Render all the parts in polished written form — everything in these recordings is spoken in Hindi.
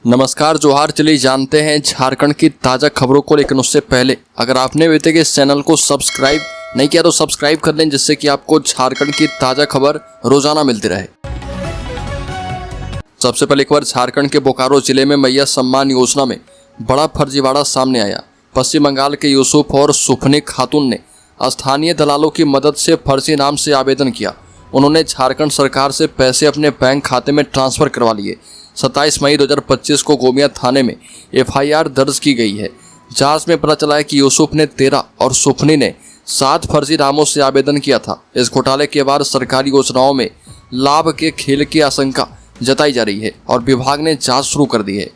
नमस्कार जोहार। चलिए जानते हैं झारखंड की ताज़ा खबरों को, लेकिन उससे पहले अगर आपने अभी तक इस चैनल को सब्सक्राइब नहीं किया तो सब्सक्राइब कर लें, जिससे कि आपको झारखंड की ताज़ा खबर रोजाना मिलती रहे। सबसे पहले एक बार झारखंड के बोकारो जिले में मैया सम्मान योजना में बड़ा फर्जीवाड़ा सामने आया। पश्चिम बंगाल के यूसुफ और सुफनी खातून ने स्थानीय दलालों की मदद से फर्जी नाम से आवेदन किया। उन्होंने झारखंड सरकार से पैसे अपने बैंक खाते में ट्रांसफर करवा लिए। 27 मई 2025 को गोमिया थाने में FIR दर्ज की गई है। जांच में पता चला है कि यूसुफ ने 13 और सुफनी ने 7 फर्जी नामों से आवेदन किया था। इस घोटाले के बाद सरकारी योजनाओं में लाभ के खेल की आशंका जताई जा रही है और विभाग ने जांच शुरू कर दी है।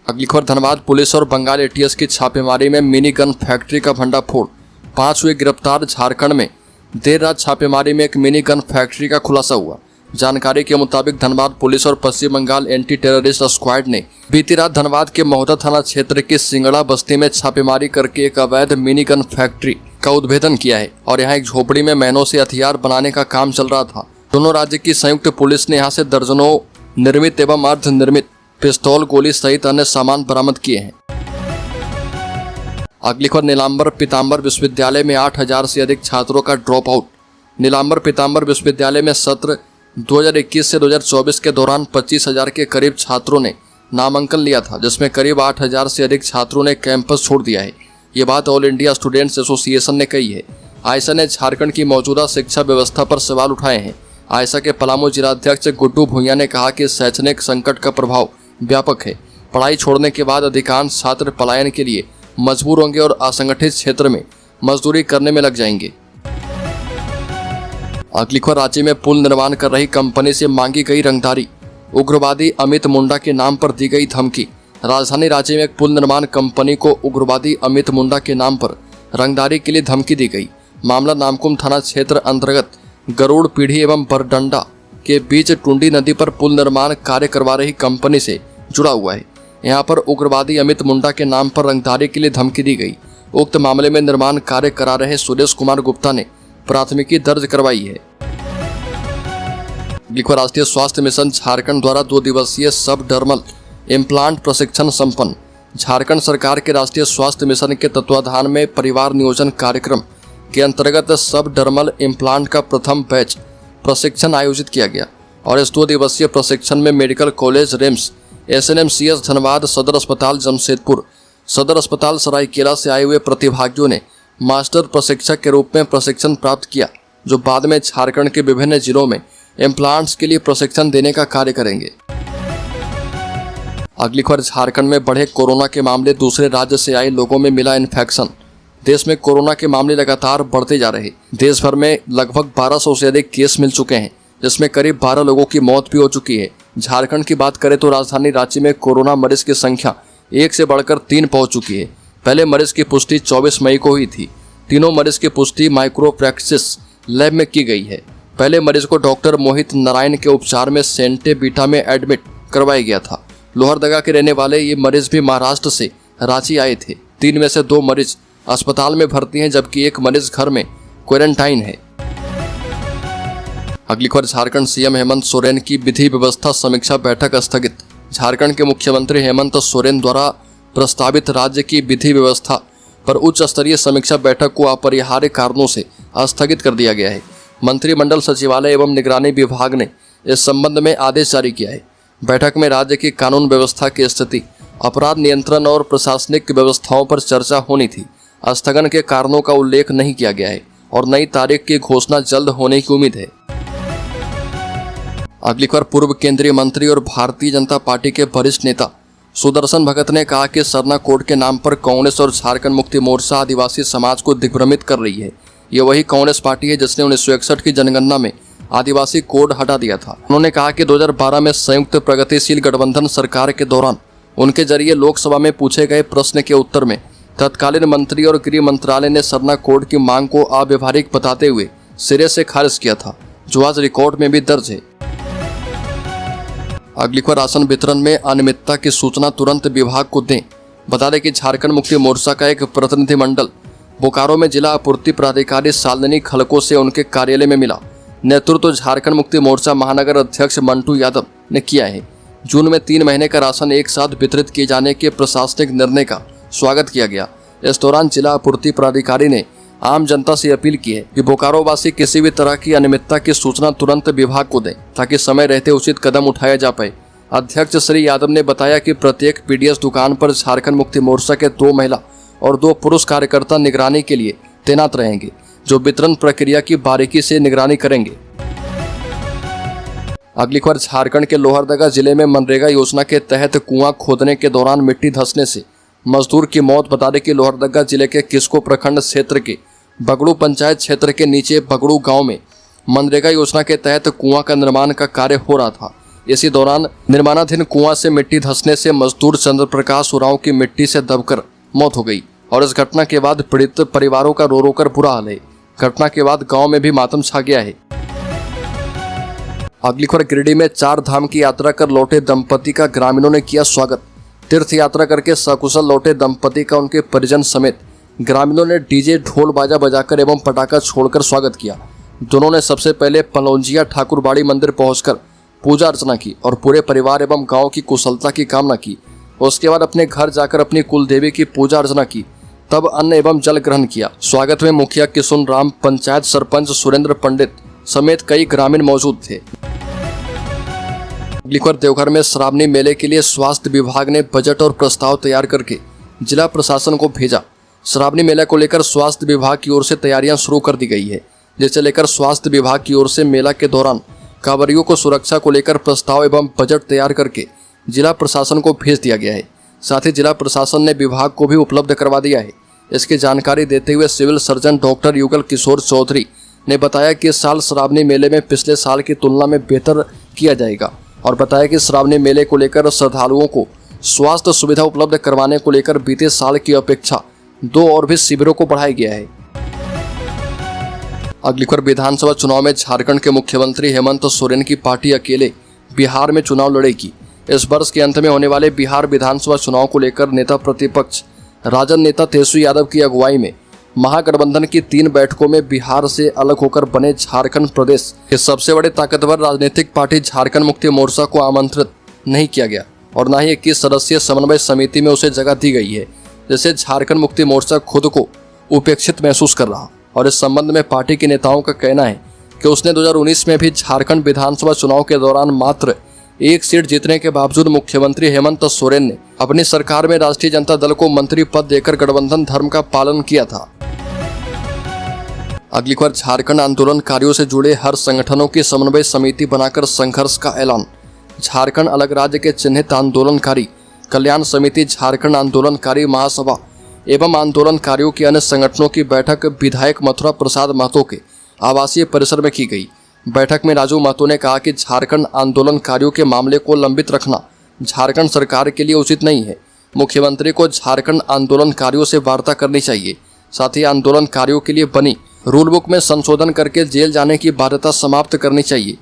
अगली खबर, धनबाद पुलिस और बंगाल ATS की छापेमारी में मिनी गन फैक्ट्री का भंडाफोड़, 5 हुए गिरफ्तार। झारखंड में देर रात छापेमारी में एक मिनी गन फैक्ट्री का खुलासा हुआ। जानकारी के मुताबिक धनबाद पुलिस और पश्चिम बंगाल एंटी टेररिस्ट स्क्वाड ने बीती रात धनबाद के महोदा थाना क्षेत्र की सिंगड़ा बस्ती में छापेमारी करके एक अवैध मिनी गन फैक्ट्री का उद्भेदन किया है और यहाँ एक झोपड़ी में महीनों से हथियार बनाने का काम चल रहा था। दोनों राज्य की संयुक्त पुलिस ने यहाँ से दर्जनों निर्मित एवं अर्धनिर्मित पिस्तौल, गोली सहित अन्य सामान बरामद किए हैं। अगली खबर, नीलांबर पीताम्बर विश्वविद्यालय में 8000 से अधिक छात्रों का ड्रॉप आउट। नीलांबर पीताम्बर विश्वविद्यालय में सत्र 2021 से 2024 के दौरान 25000 के करीब छात्रों ने नामांकन लिया था, जिसमें करीब 8000 से अधिक छात्रों ने कैंपस छोड़ दिया है। ये बात ऑल इंडिया स्टूडेंट्स एसोसिएशन ने कही है। आयसा ने झारखंड की मौजूदा शिक्षा व्यवस्था पर सवाल उठाए हैं। आयसा के पलामू जिलाध्यक्ष गुड्डू भुइयां ने कहा कि शैक्षणिक संकट का प्रभाव व्यापक है। पढ़ाई छोड़ने के बाद अधिकांश छात्र पलायन के लिए मजबूर होंगे और असंगठित क्षेत्र में मजदूरी करने में लग जाएंगे। अगली खबर, राज्य में पुल निर्माण कर रही कंपनी से मांगी गई रंगदारी। उग्रवादी अमित मुंडा के नाम पर दी गई धमकी। राजधानी रांची में एक पुल निर्माण कंपनी को उग्रवादी अमित मुंडा के नाम पर रंगदारी के लिए धमकी दी गई। मामला नामकुम थाना क्षेत्र अंतर्गत गरुड़ पीढ़ी एवं बरडंडा के बीच टुंडी नदी पर पुल निर्माण कार्य करवा रही कंपनी से जुड़ा हुआ है। यहाँ पर उग्रवादी अमित मुंडा के नाम पर रंगदारी के लिए धमकी दी गई। उक्त मामले में निर्माण कार्य करा रहे सुरेश कुमार गुप्ता ने प्राथमिकी दर्ज करवाई है। राष्ट्रीय स्वास्थ्य मिशन झारखंड द्वारा 2 दिवसीय सब डर्मल इम्प्लांट प्रशिक्षण संपन्न। झारखंड सरकार के राष्ट्रीय स्वास्थ्य मिशन के तत्वाधान में परिवार नियोजन कार्यक्रम के अंतर्गत सब डर्मल इम्प्लांट का प्रथम बैच प्रशिक्षण आयोजित किया गया और इस 2 दिवसीय प्रशिक्षण में medical college RIMS, SNMCS Dhanbad, सदर अस्पताल जमशेदपुर, सदर अस्पताल सरायकेला से आए हुए प्रतिभागियों ने मास्टर प्रशिक्षक के रूप में प्रशिक्षण प्राप्त किया, जो बाद में झारखंड के विभिन्न जिलों में इम्प्लांट्स के लिए प्रशिक्षण देने का कार्य करेंगे। अगली खबर, झारखंड में बढ़े कोरोना के मामले, दूसरे राज्य से आए लोगों में मिला इन्फेक्शन। देश में कोरोना के मामले लगातार बढ़ते जा रहे। देश भर में लगभग 1200 से अधिक केस मिल चुके हैं, जिसमें करीब 12 लोगों की मौत भी हो चुकी है। झारखंड की बात करें तो राजधानी रांची में कोरोना मरीज की संख्या 1 से बढ़कर 3 पहुंच चुकी है। पहले मरीज की पुष्टि 24 मई को हुई थी। तीनों मरीज की पुष्टि माइक्रो प्रैक्टिस लैब में की गई है। पहले मरीज को डॉक्टर मोहित नारायण के उपचार में सेंटे बीटा में एडमिट करवाया गया था। लोहरदगा के रहने वाले ये मरीज भी महाराष्ट्र से रांची आए थे। 3 में से 2 मरीज अस्पताल में भर्ती हैं, जबकि 1 मरीज घर में क्वारंटाइन है। अगली खबर, झारखंड CM हेमंत सोरेन की विधि व्यवस्था समीक्षा बैठक स्थगित। झारखंड के मुख्यमंत्री हेमंत सोरेन द्वारा प्रस्तावित राज्य की विधि व्यवस्था पर उच्च स्तरीय समीक्षा बैठक को अपरिहार्य कारणों से स्थगित कर दिया गया है। मंत्रिमंडल सचिवालय एवं निगरानी विभाग ने इस संबंध में आदेश जारी किया है। बैठक में राज्य की कानून व्यवस्था की स्थिति, अपराध नियंत्रण और प्रशासनिक व्यवस्थाओं पर चर्चा होनी थी। स्थगन के कारणों का उल्लेख नहीं किया गया है और नई तारीख की घोषणा जल्द होने की उम्मीद है। अगली खबर, पूर्व केंद्रीय मंत्री और भारतीय जनता पार्टी के वरिष्ठ नेता सुदर्शन भगत ने कहा कि सरना कोड के नाम पर कांग्रेस और झारखंड मुक्ति मोर्चा आदिवासी समाज को दिग्भ्रमित कर रही है। ये वही कांग्रेस पार्टी है जिसने 1961 की जनगणना में आदिवासी कोड हटा दिया था। उन्होंने कहा कि 2012 में संयुक्त प्रगतिशील गठबंधन सरकार के दौरान उनके जरिए लोकसभा में पूछे गए प्रश्न के उत्तर में तत्कालीन मंत्री और गृह मंत्रालय ने सरना कोड की मांग को अव्यवहारिक बताते हुए सिरे से खारिज किया था, जो आज रिकॉर्ड में भी दर्ज है। अगली खबर, राशन वितरण में अनियमितता की सूचना तुरंत विभाग को दें। बता दें कि झारखंड मुक्ति मोर्चा का एक प्रतिनिधिमंडल बोकारो में जिला आपूर्ति प्राधिकारी शालिनी खलको से उनके कार्यालय में मिला। नेतृत्व झारखंड मुक्ति मोर्चा महानगर अध्यक्ष मंटू यादव ने किया है। जून में 3 महीने का राशन एक साथ वितरित किए जाने के प्रशासनिक निर्णय का स्वागत किया गया। इस दौरान जिला आपूर्ति प्राधिकारी ने आम जनता से अपील की है कि बोकारो वासी किसी भी तरह की अनियमितता की सूचना तुरंत विभाग को दें ताकि समय रहते उचित कदम उठाया जा पाए। अध्यक्ष श्री यादव ने बताया कि प्रत्येक पीडीएस दुकान पर झारखंड मुक्ति मोर्चा के 2 महिला और 2 पुरुष कार्यकर्ता निगरानी के लिए तैनात रहेंगे, जो वितरण प्रक्रिया की बारीकी से निगरानी करेंगे। अगली खबर झारखंड के लोहरदगा जिले में मनरेगा योजना के तहत कुआं खोदने के दौरान मिट्टी धंसने से मजदूर की मौत। बता दें कि लोहरदगा जिले के किस्को प्रखंड क्षेत्र के बगड़ू पंचायत क्षेत्र के नीचे बगड़ू गांव में मनरेगा योजना के तहत कुआं का निर्माण का कार्य हो रहा था। इसी दौरान निर्माणाधीन कुआं से मिट्टी धंसने से मजदूर चंद्र प्रकाश उरांव की मिट्टी से दबकर मौत हो गई और इस घटना के बाद पीड़ित परिवारों का रो रो कर बुरा हाल है। घटना के बाद गांव में भी मातम छा गया है। अगली खबर गिरिडीह में 4 धाम की यात्रा कर लौटे दंपति का ग्रामीणों ने किया स्वागत। तीर्थ यात्रा करके सकुशल लौटे दंपति का उनके परिजन समेत ग्रामीणों ने डीजे ढोल बाजा बजाकर एवं पटाखा छोड़कर स्वागत किया। दोनों ने सबसे पहले पलौंजिया ठाकुरबाड़ी मंदिर पहुंचकर पूजा अर्चना की और पूरे परिवार एवं गांव की कुशलता की कामना की। उसके बाद अपने घर जाकर अपनी कुल देवी की पूजा अर्चना की, तब अन्न एवं जल ग्रहण किया। स्वागत में मुखिया किशुन राम, पंचायत सरपंच सुरेंद्र पंडित समेत कई ग्रामीण मौजूद थे। अगली खबर देवघर में श्रावणी मेले के लिए स्वास्थ्य विभाग ने बजट और प्रस्ताव तैयार करके जिला प्रशासन को भेजा। श्रावणी मेला को लेकर स्वास्थ्य विभाग की ओर से तैयारियां शुरू कर दी गई है, जिसे लेकर स्वास्थ्य विभाग की ओर से मेला के दौरान कांवरियों को सुरक्षा को लेकर प्रस्ताव एवं बजट तैयार करके जिला प्रशासन को भेज दिया गया है। साथ ही जिला प्रशासन ने विभाग को भी उपलब्ध करवा दिया है। इसकी जानकारी देते हुए civil surgeon doctor Yugal Kishore Chaudhary ने बताया कि इस साल श्रावणी मेले में पिछले साल की तुलना में बेहतर किया जाएगा और बताया कि श्रावणी मेले को लेकर श्रद्धालुओं को स्वास्थ्य सुविधा उपलब्ध करवाने को लेकर बीते साल की अपेक्षा 2 और भी शिविरों को बढ़ाया गया है। अगली खबर विधानसभा चुनाव में झारखंड के मुख्यमंत्री हेमंत सोरेन की पार्टी अकेले बिहार में चुनाव लड़ेगी। इस वर्ष के अंत में होने वाले बिहार विधानसभा चुनाव को लेकर नेता प्रतिपक्ष राजद नेता तेजस्वी यादव की अगुवाई में महागठबंधन की 3 बैठकों में बिहार से अलग होकर बने झारखंड प्रदेश के सबसे बड़े ताकतवर राजनीतिक पार्टी झारखंड मुक्ति मोर्चा को आमंत्रित नहीं किया गया और न ही 21 सदस्यीय समन्वय समिति में उसे जगह दी गई है, जिससे झारखंड मुक्ति मोर्चा खुद को उपेक्षित महसूस कर रहा। और इस संबंध में पार्टी के नेताओं का कहना है कि उसने 2019 में भी झारखंड विधानसभा चुनाव के दौरान मात्र 1 सीट जीतने के बावजूद मुख्यमंत्री हेमंत सोरेन ने अपनी सरकार में राष्ट्रीय जनता दल को मंत्री पद देकर गठबंधन धर्म का पालन किया था। अगली खबर झारखंड आंदोलनकारियों से जुड़े हर संगठनों की समन्वय समिति बनाकर संघर्ष का ऐलान। झारखंड अलग राज्य के चिन्हित आंदोलनकारी कल्याण समिति, झारखंड आंदोलनकारी महासभा एवं आंदोलनकारियों के अन्य संगठनों की बैठक विधायक मथुरा प्रसाद महतो के आवासीय परिसर में की गई। बैठक में राजू महतो ने कहा कि झारखंड आंदोलनकारियों के मामले को लंबित रखना झारखंड सरकार के लिए उचित नहीं है। मुख्यमंत्री को झारखंड आंदोलनकारियों से वार्ता करनी चाहिए। साथ ही आंदोलनकारियों के लिए बनी रूल बुक में संशोधन करके जेल जाने की बाध्यता समाप्त करनी चाहिए।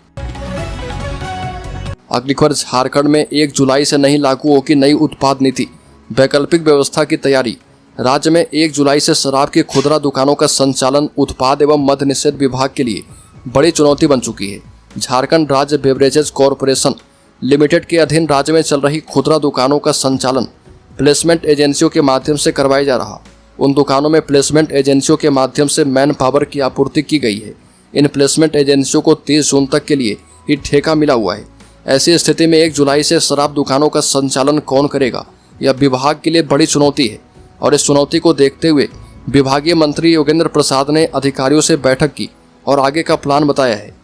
अगली खबर झारखंड में 1 जुलाई से नहीं लागू होगी नई उत्पाद नीति, वैकल्पिक व्यवस्था की तैयारी। राज्य में 1 जुलाई से शराब की खुदरा दुकानों का संचालन उत्पाद एवं मद्य निषेध विभाग के लिए बड़ी चुनौती बन चुकी है। झारखंड राज्य बेवरेजेज कॉरपोरेशन लिमिटेड के अधीन राज्य में चल रही खुदरा दुकानों का संचालन प्लेसमेंट एजेंसियों के माध्यम से करवाया जा रहा। उन दुकानों में प्लेसमेंट एजेंसियों के माध्यम से मैन पावर की आपूर्ति की गई है। इन प्लेसमेंट एजेंसियों को 30 जून तक के लिए ही ठेका मिला हुआ है। ऐसी स्थिति में 1 जुलाई से शराब दुकानों का संचालन कौन करेगा, यह विभाग के लिए बड़ी चुनौती है। और इस चुनौती को देखते हुए विभागीय मंत्री योगेंद्र प्रसाद ने अधिकारियों से बैठक की और आगे का प्लान बताया है।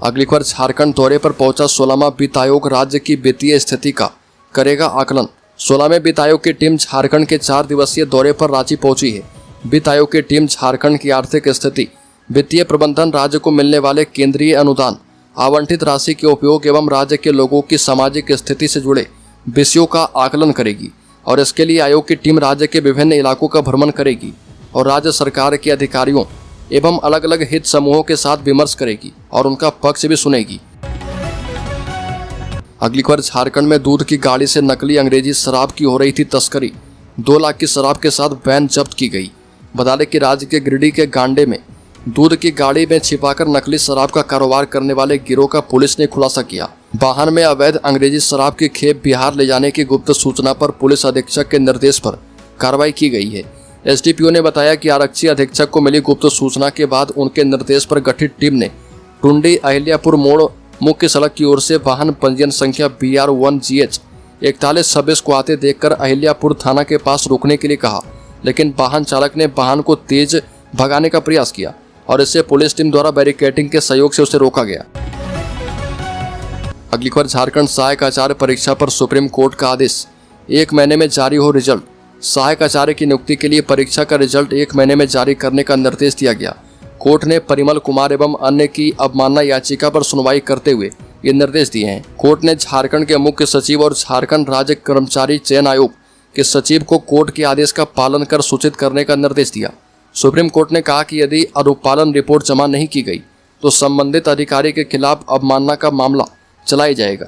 अगली खबर झारखंड दौरे पर पहुंचा 16वां वित्त आयोग राज्य की वित्तीय स्थिति का करेगा आकलन। 16वें वित्त आयोग की टीम झारखंड के 4 दिवसीय दौरे पर रांची पहुंची है। वित्त आयोग की टीम झारखंड की आर्थिक स्थिति, वित्तीय प्रबंधन, राज्य को मिलने वाले केंद्रीय अनुदान, आवंटित राशि के उपयोग एवं राज्य के लोगों की सामाजिक स्थिति से जुड़े विषयों का आकलन करेगी। और इसके लिए आयोग की टीम राज्य के विभिन्न इलाकों का भ्रमण करेगी और राज्य सरकार के अधिकारियों एवं अलग अलग हित समूहों के साथ विमर्श करेगी और उनका पक्ष भी सुनेगी। अगली खबर झारखंड में दूध की गाड़ी से नकली अंग्रेजी शराब की हो रही थी तस्करी। 2 लाख की शराब के साथ वैन जब्त की गई। बता दें कि राज्य के गिरिडीह के गांडे में दूध की गाड़ी में छिपाकर नकली शराब का कारोबार करने वाले गिरोह का पुलिस ने खुलासा किया। वाहन में अवैध अंग्रेजी शराब की खेप बिहार ले जाने की गुप्त सूचना पर पुलिस अधीक्षक के निर्देश पर कार्रवाई की गई है। एसडीपीओ ने बताया कि आरक्षी अधीक्षक को मिली गुप्त सूचना के बाद उनके निर्देश पर गठित टीम ने टुंडी अहिल्यापुर मोड़ मुख्य सड़क की ओर से वाहन पंजीयन संख्या BR1GH 4126 को आते देखकर अहिल्यापुर थाना के पास रोकने के लिए कहा, लेकिन वाहन चालक ने वाहन को तेज भगाने का प्रयास किया और इससे पुलिस टीम द्वारा बैरिकेडिंग के सहयोग से उसे रोका गया। अगली खबर, झारखंड सहायक आचार्य परीक्षा पर सुप्रीम कोर्ट का आदेश, 1 महीने में जारी हो रिजल्ट। सहायक आचार्य की नियुक्ति के लिए परीक्षा का रिजल्ट 1 महीने में जारी करने का निर्देश दिया गया। कोर्ट ने परिमल कुमार एवं अन्य की अवमानना याचिका पर सुनवाई करते हुए ये निर्देश दिए हैं। कोर्ट ने झारखंड के मुख्य सचिव और झारखंड राज्य कर्मचारी चयन आयोग के सचिव को कोर्ट के आदेश का पालन कर सूचित करने का निर्देश दिया। सुप्रीम कोर्ट ने कहा कि यदि अनुपालन रिपोर्ट जमा नहीं की गई तो संबंधित अधिकारी के खिलाफ अवमानना का मामला चलाया जाएगा।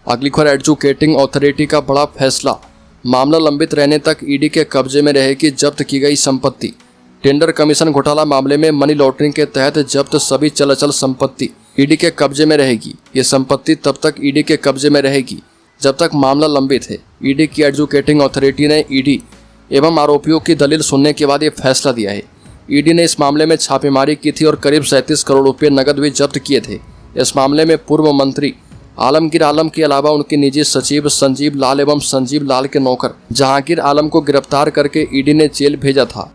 अगली खबर, एजुकेटिंग अथॉरिटी का बड़ा फैसला, मामला लंबित रहने तक ईडी के कब्जे में रहेगी जब्त की गई संपत्ति। टेंडर कमीशन घोटाला मामले में मनी लॉन्ड्रिंग के तहत जब्त सभी चल अचल संपत्ति ईडी के कब्जे में रहेगी। ये संपत्ति तब तक ईडी के कब्जे में रहेगी जब तक मामला लंबित है। ईडी की एजुकेटिंग अथॉरिटी ने ईडी एवं आरोपियों की दलील सुनने के बाद ये फैसला दिया है। ईडी ने इस मामले में छापेमारी की थी और करीब 37 करोड़ रुपए नकद भी जब्त किए थे। इस मामले में पूर्व मंत्री आलमगीर आलम के अलावा उनके निजी सचिव संजीव लाल एवं संजीव लाल के नौकर जहांगीर आलम को गिरफ्तार करके ईडी ने जेल भेजा था।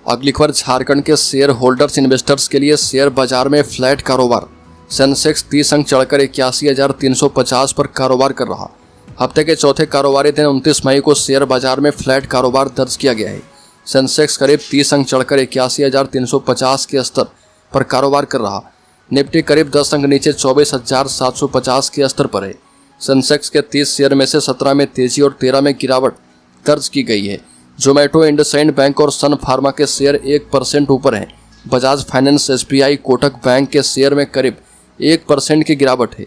अगली खबर, झारखंड के शेयर होल्डर्स इन्वेस्टर्स के लिए शेयर बाजार में फ्लैट कारोबार। सेंसेक्स 30 अंक चढ़कर 81,350 पर कारोबार कर रहा। हफ्ते के चौथे कारोबारी दिन 29 मई को शेयर बाजार में फ्लैट कारोबार दर्ज किया गया है। सेंसेक्स करीब 30 अंक चढ़कर 81,350 के स्तर पर कारोबार कर रहा। निफ्टी करीब 10 अंक नीचे 24,750 के स्तर पर है। सेंसेक्स के 30 शेयर में से 17 में तेजी और 13 में गिरावट दर्ज की गई है। जोमेटो, इंडसइंड बैंक और सन फार्मा के शेयर 1% ऊपर हैं। Bajaj finance, SBI, Kotak bank के शेयर में करीब 1% की गिरावट है।